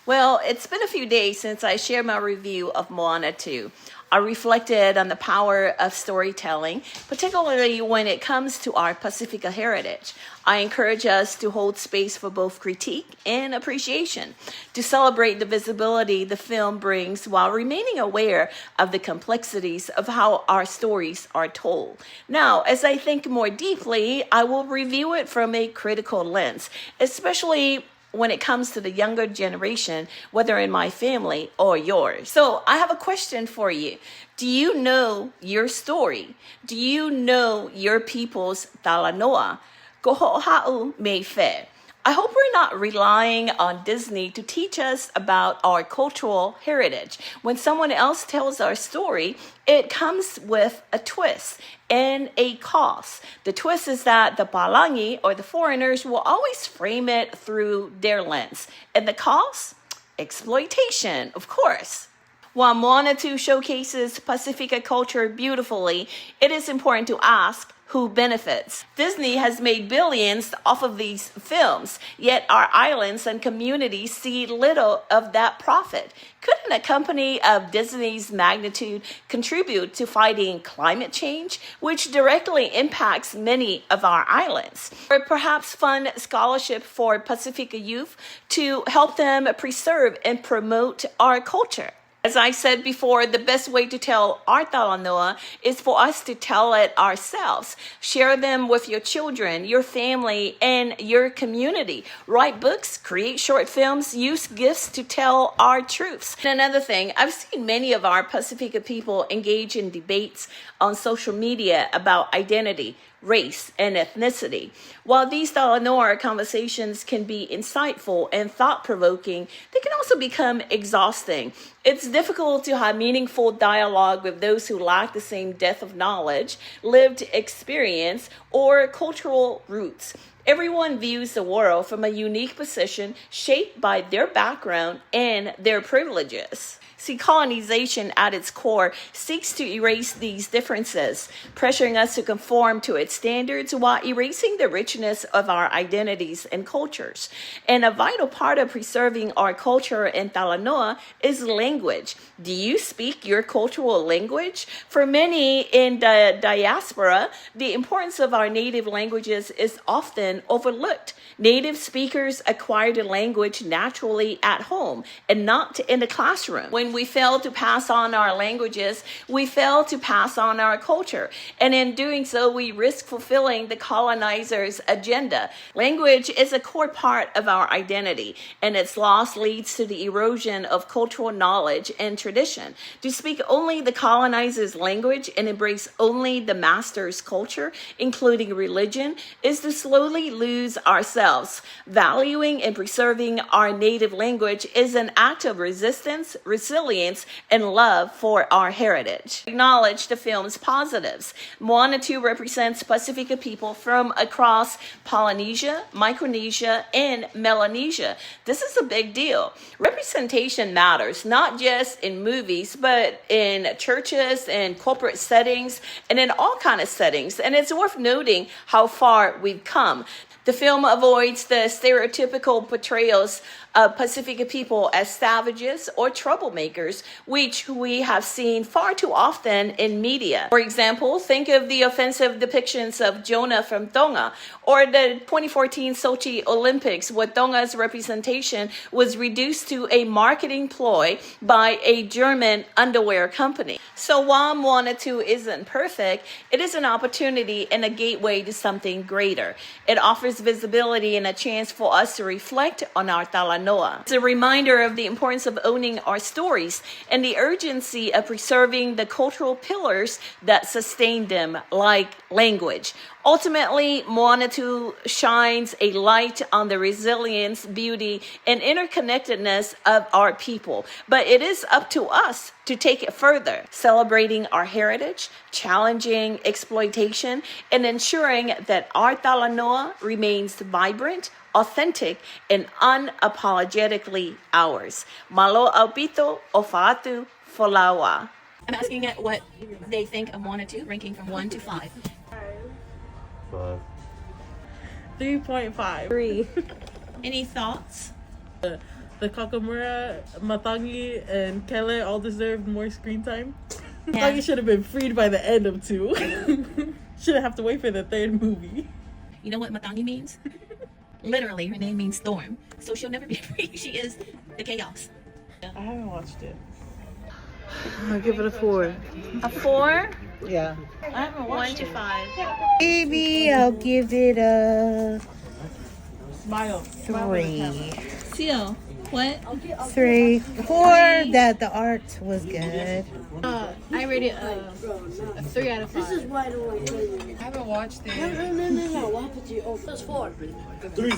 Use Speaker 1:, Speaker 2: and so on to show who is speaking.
Speaker 1: Well, it's been a few days since I shared my review of Moana 2. I reflected on the power of storytelling, particularly when it comes to our Pacifica heritage. I encourage us to hold space for both critique and appreciation, to celebrate the visibility the film brings while remaining aware of the complexities of how our stories are told. Now, as I think more deeply, I will review it from a critical lens, especially when it comes to the younger generation, whether in my family or yours. So I have a question for you. Do you know your story? Do you know your people's talanoa? Koho'au me fe. I hope we're not relying on Disney to teach us about our cultural heritage. When someone else tells our story, it comes with a twist and a cost. The twist is that the palangi, or the foreigners, will always frame it through their lens. And the cost? Exploitation, of course. While Moana 2 showcases Pacifica culture beautifully, it is important to ask, who benefits? Disney has made billions off of these films, yet our islands and communities see little of that profit. Couldn't a company of Disney's magnitude contribute to fighting climate change, which directly impacts many of our islands? Or perhaps fund scholarship for Pacifica youth to help them preserve and promote our culture? As I said before, the best way to tell our talanoa is for us to tell it ourselves. Share them with your children, your family, and your community. Write books, create short films, use gifts to tell our truths. And another thing, I've seen many of our Pacifica people engage in debates on social media about identity, race, and ethnicity. While these talanoa conversations can be insightful and thought-provoking, they can also become exhausting. It's difficult to have meaningful dialogue with those who lack the same depth of knowledge, lived experience, or cultural roots. Everyone views the world from a unique position shaped by their background and their privileges. See, colonization at its core seeks to erase these differences, pressuring us to conform to its standards while erasing the richness of our identities and cultures. And a vital part of preserving our culture and talanoa is language. Do you speak your cultural language? For many in the diaspora, the importance of our native languages is often overlooked. Native speakers acquire the language naturally at home and not in the classroom. When we fail to pass on our languages, we fail to pass on our culture. And in doing so, we risk fulfilling the colonizer's agenda. Language is a core part of our identity, and its loss leads to the erosion of cultural knowledge and tradition. To speak only the colonizer's language and embrace only the master's culture, including religion, is to slowly lose ourselves. Valuing and preserving our native language is an act of resistance, resilience, and love for our heritage. Acknowledge the film's positives. Moana 2 represents Pacifica people from across Polynesia, Micronesia, and Melanesia. This is a big deal. Representation matters, not just in movies, but in churches and corporate settings and in all kinds of settings. And it's worth noting how far we've come. The film avoids the stereotypical portrayals of Pacifica people as savages or troublemakers, which we have seen far too often in media. For example, think of the offensive depictions of Jonah from Tonga, or the 2014 Sochi Olympics, where Tonga's representation was reduced to a marketing ploy by a German underwear company. So while Moana 2 isn't perfect, it is an opportunity and a gateway to something greater. It offers visibility and a chance for us to reflect on our talanoa. It's a reminder of the importance of owning our stories and the urgency of preserving the cultural pillars that sustain them, like language. Ultimately, Moana 2 shines a light on the resilience, beauty, and interconnectedness of our people. But it is up to us to take it further, celebrating our heritage, challenging exploitation, and ensuring that our talanoa remains vibrant, authentic, and unapologetically ours. Malo aupito o fa'atu folawa. I'm asking it what they think of Moana 2, ranking from 1 to 5.
Speaker 2: 5.
Speaker 3: 3.5.
Speaker 4: 3.
Speaker 1: Any thoughts?
Speaker 3: the Kakamura, Matangi, and Kele all deserved more screen time.
Speaker 1: Yeah.
Speaker 3: Matangi should have been freed by the end of 2. Shouldn't have to wait for the 3rd movie.
Speaker 1: You know what Matangi means? Literally, her name means storm. So she'll never be free. She is the chaos.
Speaker 3: I haven't watched it. I'll give it a 4.
Speaker 1: A 4?
Speaker 3: Yeah.
Speaker 1: I haven't watched 1 to 5.
Speaker 4: Maybe I'll give it a
Speaker 3: Smile.
Speaker 4: 3.
Speaker 1: Seal. What?
Speaker 4: 3. 4. That the art was good.
Speaker 5: I rate it a 3 out of 5.
Speaker 2: This is why I don't like it.
Speaker 5: I haven't watched it.
Speaker 2: No. What happened to you? Oh, that's 4.
Speaker 6: 3.